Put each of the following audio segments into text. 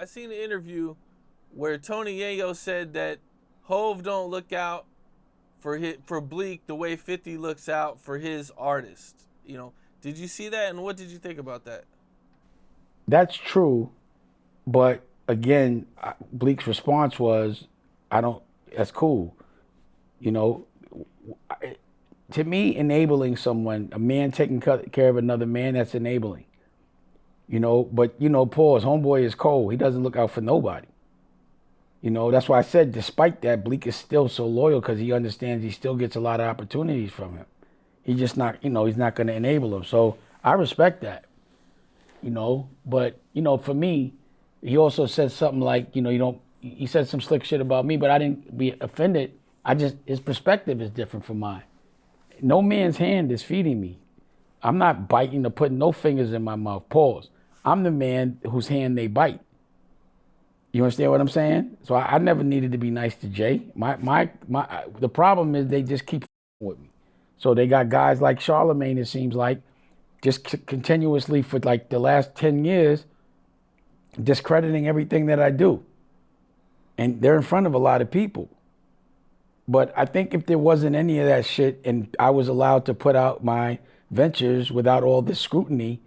I seen an interview where Tony Yayo said that Hove don't look out for Bleak the way 50 looks out for his artist. Did you see that, and what did you think about that? That's true, but again, Bleak's response was, "I don't. That's cool." You know, to me, enabling someone, a man taking care of another man, that's enabling. But pause. Homeboy is cold. He doesn't look out for nobody. That's why I said, despite that, Bleak is still so loyal because he understands he still gets a lot of opportunities from him. He's just not, he's not going to enable him. So I respect that. But for me, he also said something like, you don't. He said some slick shit about me, but I didn't be offended. His perspective is different from mine. No man's hand is feeding me. I'm not biting or putting no fingers in my mouth. Pause. I'm the man whose hand they bite. You understand what I'm saying? So I never needed to be nice to Jay. The problem is they just keep with me. So they got guys like Charlemagne, it seems like, just continuously for like the last 10 years, discrediting everything that I do. And they're in front of a lot of people. But I think if there wasn't any of that shit and I was allowed to put out my ventures without all this scrutiny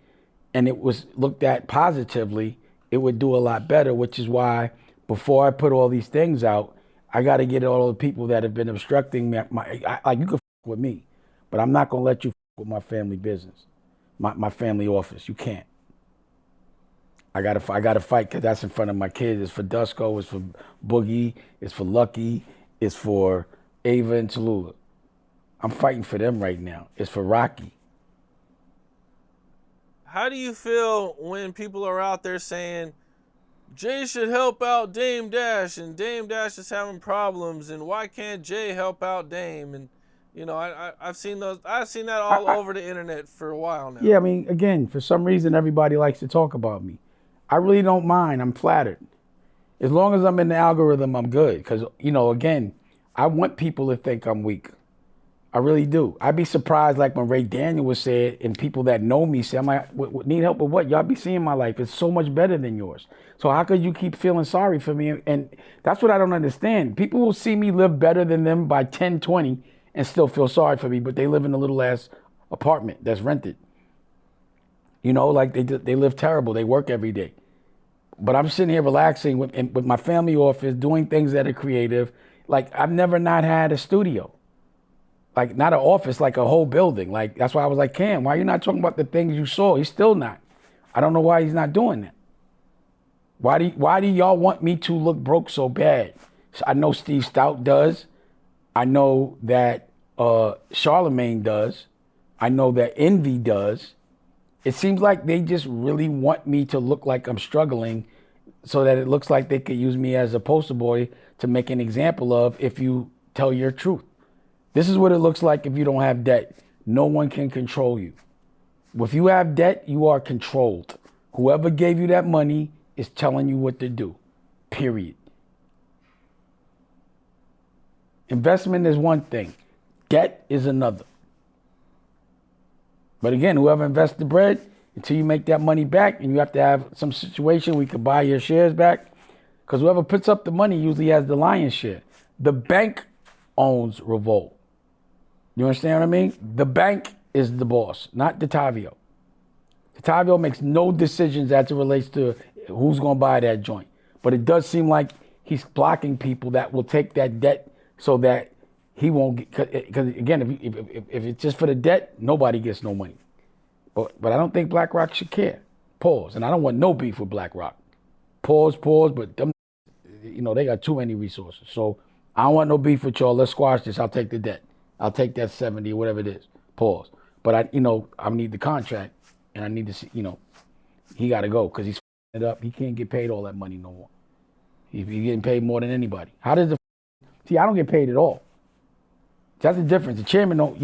and it was looked at positively, it would do a lot better, which is why before I put all these things out, I got to get all the people that have been obstructing like you can with me, but I'm not going to let you with my family business, my family office. You can't. I gotta fight because that's in front of my kids. It's for Dusko, it's for Boogie, it's for Lucky, it's for Ava and Tallulah. I'm fighting for them right now. It's for Rocky. How do you feel when people are out there saying Jay should help out Dame Dash and Dame Dash is having problems and why can't Jay help out Dame? And I've seen that all over the internet for a while now. Yeah, I mean, again, for some reason, everybody likes to talk about me. I really don't mind. I'm flattered. As long as I'm in the algorithm, I'm good. Because, again, I want people to think I'm weak. I really do. I'd be surprised, like when Ray Daniel was said, and people that know me say, I'm like, need help with what? Y'all be seeing my life. It's so much better than yours. So how could you keep feeling sorry for me? And that's what I don't understand. People will see me live better than them by 10, 20 and still feel sorry for me, but they live in a little ass apartment that's rented. Like they live terrible. They work every day. But I'm sitting here relaxing with my family office, doing things that are creative. Like I've never not had a studio. Like not an office, like a whole building. Like that's why I was like, Cam, why are you not talking about the things you saw? He's still not. I don't know why he's not doing that. Why do y'all want me to look broke so bad? I know Steve Stout does. I know that Charlemagne does. I know that Envy does. It seems like they just really want me to look like I'm struggling so that it looks like they could use me as a poster boy to make an example of if you tell your truth. This is what it looks like if you don't have debt. No one can control you. If you have debt, you are controlled. Whoever gave you that money is telling you what to do, period. Investment is one thing. Debt is another. But again, whoever invests the bread, until you make that money back, and you have to have some situation where you can buy your shares back, because whoever puts up the money usually has the lion's share. The bank owns Revolt. You understand what I mean? The bank is the boss, not DeTavio. DeTavio makes no decisions as it relates to who's going to buy that joint. But it does seem like he's blocking people that will take that debt so that he won't get, because again, if it's just for the debt, nobody gets no money. But I don't think BlackRock should care. Pause. And I don't want no beef with BlackRock. Pause, but them, they got too many resources. So I don't want no beef with y'all. Let's squash this. I'll take the debt. I'll take that 70 or whatever it is. Pause. But I need the contract and I need to see, he got to go because he's it up. He can't get paid all that money no more. He's getting paid more than anybody. How does see, I don't get paid at all. That's the difference. The chairman don't,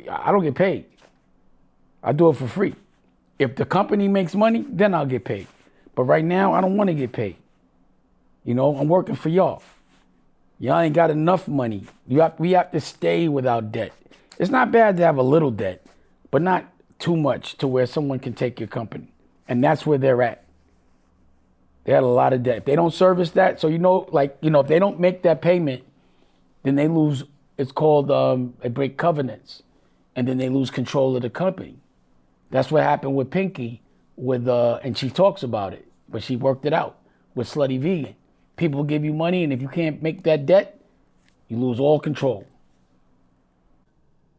I don't get paid. I do it for free. If the company makes money, then I'll get paid. But right now, I don't want to get paid. I'm working for y'all. Y'all ain't got enough money. We have to stay without debt. It's not bad to have a little debt, but not too much to where someone can take your company. And that's where they're at. They had a lot of debt. If they don't service that, so if they don't make that payment, then they lose. It's called they break covenants, and then they lose control of the company. That's what happened with Pinky, and she talks about it, but she worked it out with Slutty Vegan. People give you money, and if you can't make that debt, you lose all control.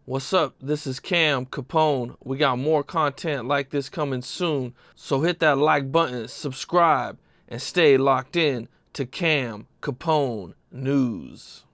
What's up? This is Cam Capone. We got more content like this coming soon, so hit that like button, subscribe, and stay locked in to Cam Capone News.